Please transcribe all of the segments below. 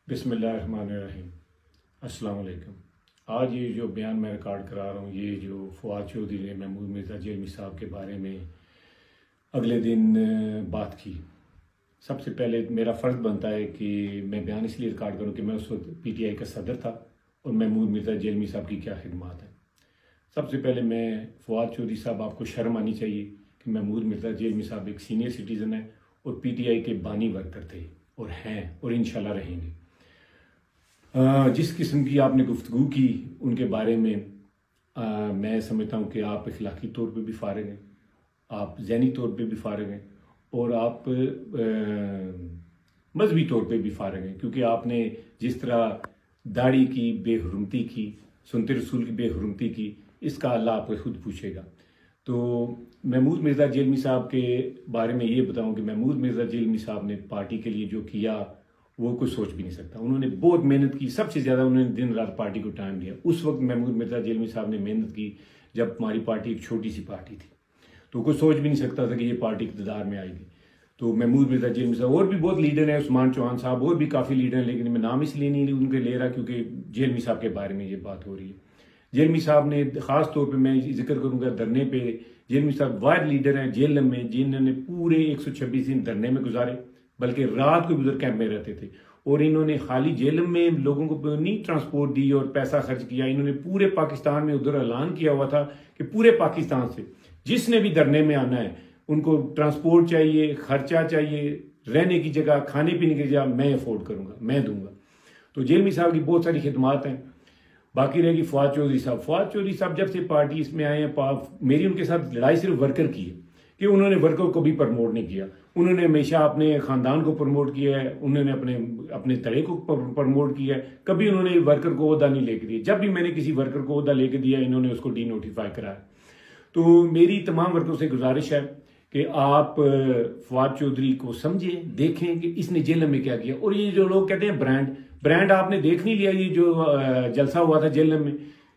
बिस्मिल्लाहिर्रहमानिर्रहीम। अस्सलाम वालेकुम। आज ये जो बयान मैं रिकॉर्ड करा रहा हूँ, ये जो फवाद चौधरी ने महमूद मिर्ज़ा जेलमी साहब के बारे में अगले दिन बात की, सबसे पहले मेरा फ़र्ज़ बनता है कि मैं बयान इसलिए रिकॉर्ड करूँ कि मैं उस वक्त PTI का सदर था और महमूद मिर्ज़ा जेलमी साहब की क्या खिदमत है। सबसे पहले मैं फवाद चौधरी साहब, आपको शर्म आनी चाहिए कि महमूद मिर्ज़ा जेलमी साहब एक सीनियर सिटीज़न है और PTI के बानी वर्कर थे और हैं और इंशाल्लाह रहेंगे। जिस किस्म की आपने गुफ्तगू की उनके बारे में मैं समझता हूँ कि आप अखलाकी तौर पे भी फारिग हैं, आप ज़हनी तौर पे भी फारिग हैं और आप मजहबी तौर पे भी फारिग हैं, क्योंकि आपने जिस तरह दाढ़ी की बेहुरमती की, सुन्नत रसूल की बेहुरमती की, इसका अल्लाह आपको खुद पूछेगा। तो महमूद मिर्ज़ा जेलमी साहब के बारे में ये बताऊं कि महमूद मिर्ज़ा जेलमी साहब ने पार्टी के लिए जो किया वो कोई सोच भी नहीं सकता। उन्होंने बहुत मेहनत की, सबसे ज़्यादा उन्होंने दिन रात पार्टी को टाइम दिया। उस वक्त महमूद मिर्ज़ा जेलमी साहब ने मेहनत की जब हमारी पार्टी एक छोटी सी पार्टी थी, तो कोई सोच भी नहीं सकता था कि ये पार्टी इक़्तिदार में आएगी। तो महमूद मिर्ज़ा जेलमी साहब, और भी बहुत लीडर हैं, उस्मान चौहान साहब, और भी काफ़ी लीडर हैं, लेकिन मैं नाम इसलिए नहीं उनके ले रहा क्योंकि जेलमी साहब के बारे में ये बात हो रही है। जेलमी साहब ने ख़ास तौर पे मैं जिक्र करूँगा धरने पे, जेलमी साहब वाइड लीडर हैं जेल में, जिन्होंने पूरे 126 दिन धरने में गुजारे, बल्कि रात को उधर कैंप में रहते थे। और इन्होंने खाली जेल में लोगों को नहीं ट्रांसपोर्ट दी और पैसा खर्च किया, इन्होंने पूरे पाकिस्तान में उधर ऐलान किया हुआ था कि पूरे पाकिस्तान से जिसने भी धरने में आना है उनको ट्रांसपोर्ट चाहिए, खर्चा चाहिए, रहने की जगह, खाने पीने की जगह मैं अफोर्ड करूँगा, मैं दूंगा। तो जेलमी साहब की बहुत सारी खिदमात हैं। बाकी रहेगी फवाद चौधरी साहब। फवाद चौधरी साहब जब से पार्टी इसमें आए हैं, मेरी उनके साथ लड़ाई सिर्फ वर्कर की है कि उन्होंने वर्कर को भी प्रमोट नहीं किया। उन्होंने हमेशा अपने ख़ानदान को प्रमोट किया है, उन्होंने अपने तड़े को प्रमोट किया है, कभी उन्होंने वर्कर को ओहदा नहीं लेके दिया। जब भी मैंने किसी वर्कर को ओहदा लेके दिया, इन्होंने उसको डीनोटिफाई कराया। तो मेरी तमाम वर्करों से गुजारिश है कि आप फवाद चौधरी को समझें, देखें कि इसने जेल में क्या किया। और ये जो लोग कहते हैं ब्रांड आपने देख नहीं लिया, ये जो जलसा हुआ था जेल में,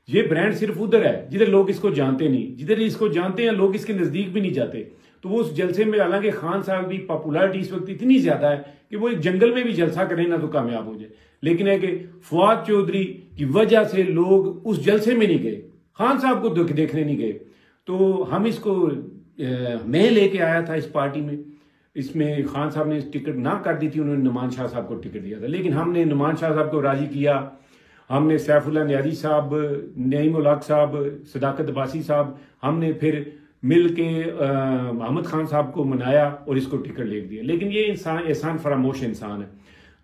ये ब्रांड सिर्फ उधर है जिधर लोग इसको जानते नहीं, जिधर इसको जानते हैं लोग इसके नजदीक भी नहीं जाते। तो वो उस जलसे में, हालांकि खान साहब की पॉपुलैरिटी इस वक्त इतनी ज्यादा है कि वो एक जंगल में भी जलसा करें ना तो कामयाब हो जाए, लेकिन है कि फवाद चौधरी की वजह से लोग उस जलसे में नहीं गए, खान साहब को देखने नहीं गए। तो हम इसको मैं लेके आया था इस पार्टी में, इसमें खान साहब ने टिकट ना कर दी थी, उन्होंने नुमान शाह साहब को टिकट दिया था, लेकिन हमने नुमान शाह साहब को राजी किया। हमने सैफुल्लाह नियाज़ी साहब, नईम उल हक साहब, सदाकत अब्बासी साहब, हमने फिर मिल के अहमद खान साहब को मनाया और इसको टिकट ले दिया। लेकिन ये इंसान एहसान फरामोश इंसान है।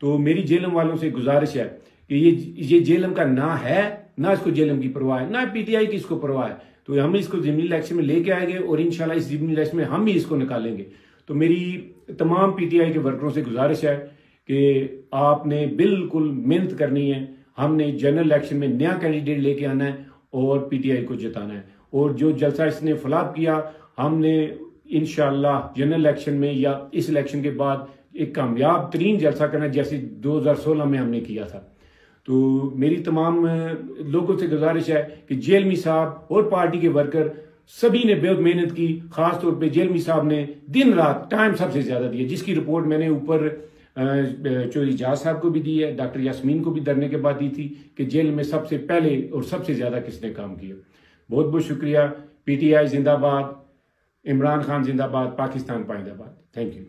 तो मेरी जेलम वालों से गुजारिश है कि ये जेलम का ना है, ना इसको जेलम की परवाह है, ना PTI की इसको परवाह है। तो हम इसको ज़िमनी इलेक्शन में लेके आएंगे और इंशाल्लाह इस ज़िमनी इलेक्शन में हम ही इसको निकालेंगे। तो मेरी तमाम PTI के वर्करों से गुजारिश है कि आपने बिल्कुल मेहनत करनी है। हमने जनरल इलेक्शन में नया कैंडिडेट लेके आना है और PTI को जिताना है। और जो जलसा इसने फ्लॉप किया, हमने इंशाल्लाह जनरल इलेक्शन में या इस इलेक्शन के बाद एक कामयाब तरीन जलसा करना है, जैसे 2016 में हमने किया था। तो मेरी तमाम लोगों से गुजारिश है कि जेलमी साहब और पार्टी के वर्कर सभी ने बहुत मेहनत की। खास तौर पे जेलमी साहब ने दिन रात टाइम सबसे ज्यादा दिया, जिसकी रिपोर्ट मैंने ऊपर चौधरी जाज साहब को भी दी है, डॉक्टर यास्मीन को भी धरने के बाद दी थी कि जेल में सबसे पहले और सबसे ज्यादा किसने काम किया। बहुत बहुत शुक्रिया। PTI जिंदाबाद, इमरान खान जिंदाबाद, पाकिस्तान पाइंदाबाद। Thank you.